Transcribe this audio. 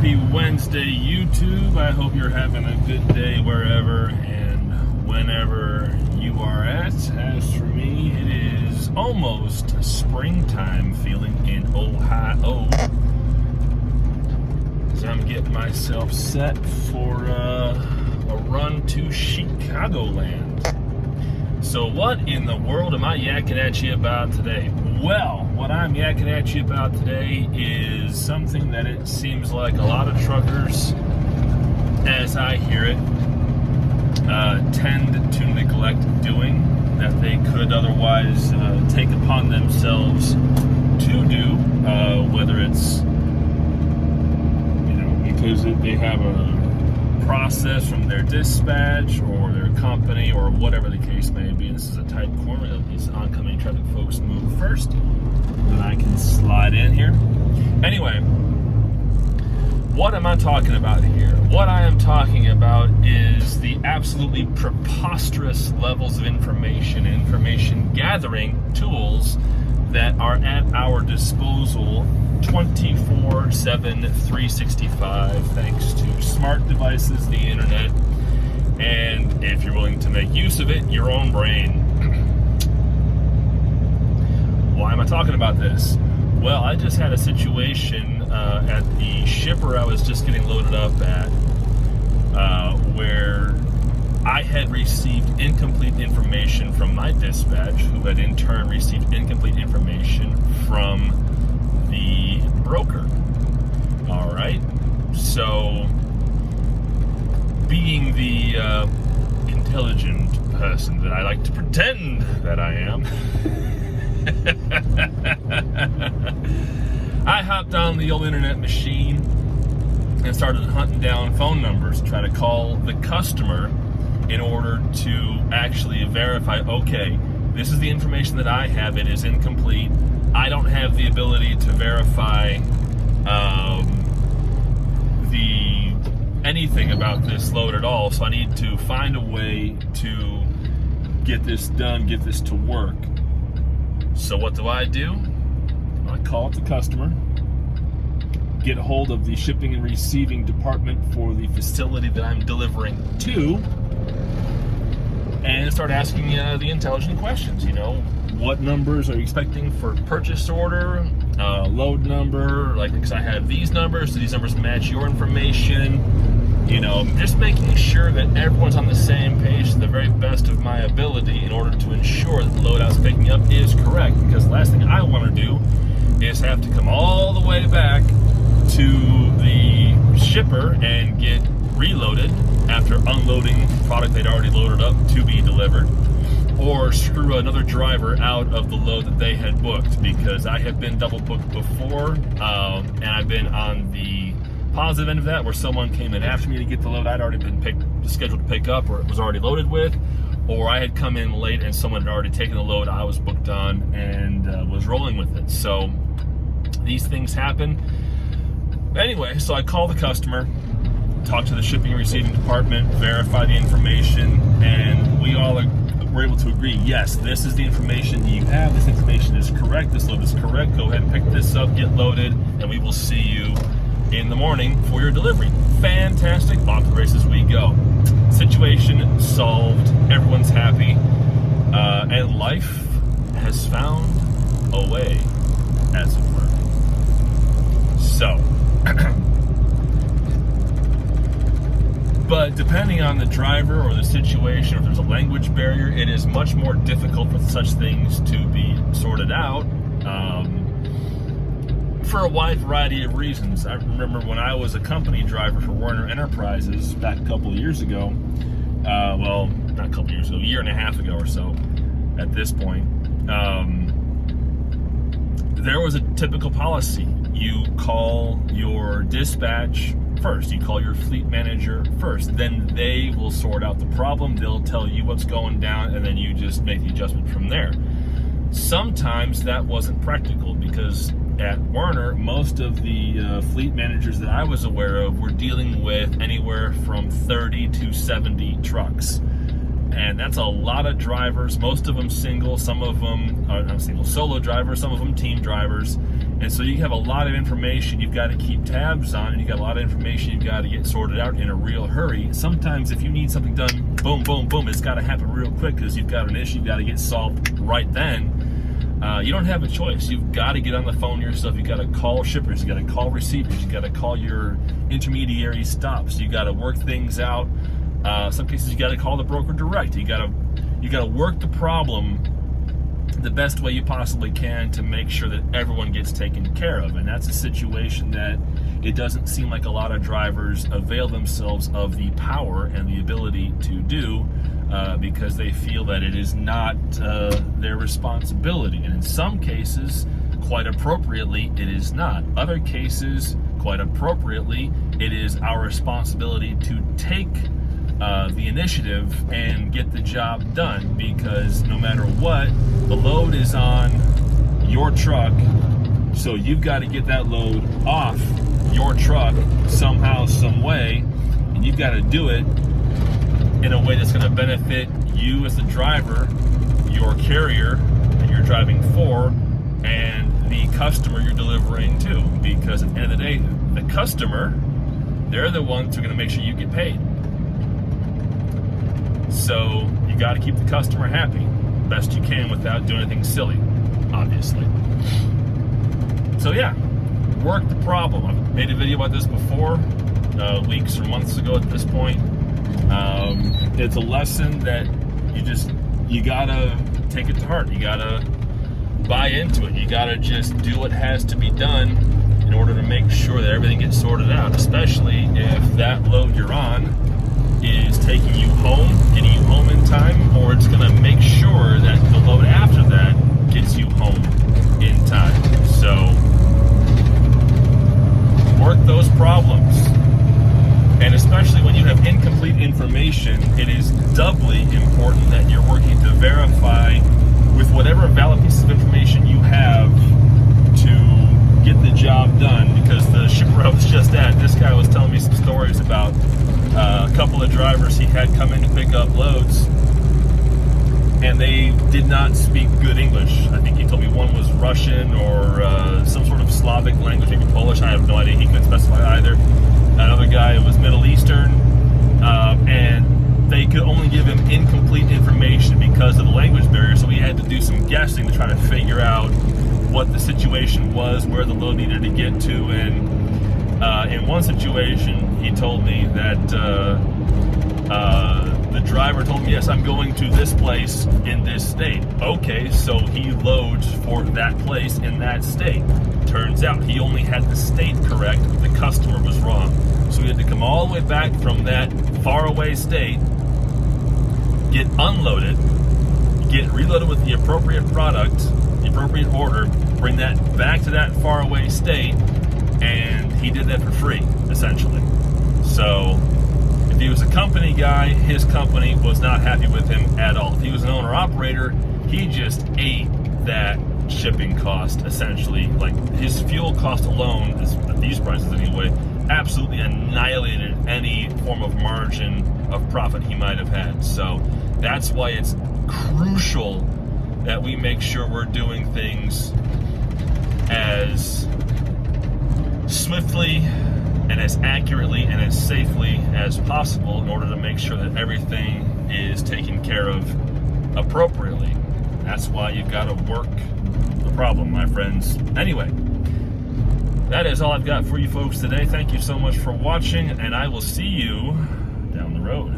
Happy Wednesday, YouTube. I hope you're having a good day wherever and whenever you are at. As for me, it is almost springtime feeling in Ohio. So I'm getting myself set for a run to Chicagoland. So what in the world am I yakking at you about today? Well, what I'm yakking at you about today is something that it seems like a lot of truckers, as I hear it, tend to neglect doing, that they could otherwise take upon themselves to do, whether it's, because they have a process from their dispatch or their company or whatever the case may be. This is a tight corner. These oncoming traffic folks move first, then I can slide in here. Anyway, what am I talking about here? What I am talking about is the absolutely preposterous levels of information gathering tools that are at our disposal 24/7, 365, thanks to smart devices, the internet, and if you're willing to make use of it, your own brain. Why am I talking about this? Well, I just had a situation at the shipper I was just getting loaded up at, where I had received incomplete information from my dispatch, who had in turn received incomplete information from the broker. All right. So, being the intelligent person that I like to pretend that I am, I hopped on the old internet machine and started hunting down phone numbers to try to call the customer in order to actually verify, okay, this is the information that I have, it is incomplete. I don't have the ability to verify anything about this load at all, so I need to find a way to get this done, get this to work. So what do? I call up the customer, get a hold of the shipping and receiving department for the facility that I'm delivering to, and start asking the intelligent questions. What numbers are you expecting for purchase order, load number, because I have these numbers, do these numbers match your information? Just making sure that everyone's on the same page to the very best of my ability in order to ensure that the load I was picking up is correct, because the last thing I want to do is have to come all the way back to the shipper and get reloaded after unloading product they'd already loaded up to be delivered, or screw another driver out of the load that they had booked, because I have been double booked before, and I've been on the positive end of that, where someone came in after me to get the load I'd already been scheduled to pick up, or it was already loaded with, or I had come in late and someone had already taken the load I was booked on and was rolling with it. So these things happen. Anyway, so I call the customer, talk to the shipping and receiving department, verify the information, and we all were able to agree, yes, this is the information you have, this information is correct, this load is correct, go ahead and pick this up, get loaded, and we will see you in the morning for your delivery. Fantastic, off the races we go. Situation solved, everyone's happy, and life has found a way, as it were. So, but depending on the driver or the situation, if there's a language barrier, it is much more difficult for such things to be sorted out, for a wide variety of reasons. I remember when I was a company driver for Werner Enterprises back a couple of years ago, well, not a couple of years ago, a year and a half ago or so at this point, there was a typical policy. You call your dispatch first, you call your fleet manager first, then they will sort out the problem, they'll tell you what's going down, and then you just make the adjustment from there. Sometimes that wasn't practical, because at Werner, most of the fleet managers that I was aware of were dealing with anywhere from 30 to 70 trucks. And that's a lot of drivers, most of them single, some of them are not single, solo drivers, some of them team drivers. And so you have a lot of information you've got to keep tabs on, and you've got a lot of information you've got to get sorted out in a real hurry. Sometimes if you need something done, boom, boom, boom, it's got to happen real quick because you've got an issue you've got to get solved right then. You don't have a choice. You've got to get on the phone yourself. You've got to call shippers. You've got to call receivers. You've got to call your intermediary stops. You've got to work things out. Some cases you got to call the broker direct. You got to work the problem the best way you possibly can to make sure that everyone gets taken care of. And that's a situation that it doesn't seem like a lot of drivers avail themselves of the power and the ability to do because they feel that it is not their responsibility. And in some cases, quite appropriately, it is not. Other cases, quite appropriately, it is our responsibility to take the initiative and get the job done, because no matter what, the load is on your truck, so you've got to get that load off your truck somehow, some way, and you've got to do it in a way that's going to benefit you as the driver, your carrier that you're driving for, and the customer you're delivering to, because at the end of the day, the customer, they're the ones who are going to make sure you get paid. So you got to keep the customer happy best you can without doing anything silly, obviously. So yeah, work the problem. I've made a video about this before, weeks or months ago at this point. It's a lesson that you gotta take it to heart. You gotta buy into it. You gotta just do what has to be done in order to make sure that everything gets sorted out, especially if that load you're on is taking you home, getting you home in time, or it's going to make sure that the load after that gets you home in time. So work those problems. And especially when you have incomplete information, it is doubly important that you're working to verify with whatever valid piece of information you have to get the job done. Because the shipper I was just at, this guy was telling me some stories about a couple of drivers he had come in to pick up loads, and they did not speak good English. I think he told me one was Russian or some sort of Slavic language, maybe Polish. I have no idea. He couldn't specify either. Another guy was Middle Eastern, and they could only give him incomplete information because of the language barrier, so we had to do some guessing to try to figure out what the situation was, where the load needed to get to. And in one situation, he told me that the driver told me, yes, I'm going to this place in this state. Okay, so he loads for that place in that state. Turns out he only had the state correct, the customer was wrong. So he had to come all the way back from that faraway state, get unloaded, get reloaded with the appropriate product, the appropriate order, bring that back to that faraway state, and he did that for free, essentially. So if he was a company guy, his company was not happy with him at all. If he was an owner-operator, he just ate that shipping cost, essentially. Like, his fuel cost alone, at these prices anyway, absolutely annihilated any form of margin of profit he might have had. So that's why it's crucial that we make sure we're doing things as swiftly and as accurately and as safely as possible in order to make sure that everything is taken care of appropriately. That's why you've got to work the problem, my friends. Anyway, that is all I've got for you folks today. Thank you so much for watching, and I will see you down the road.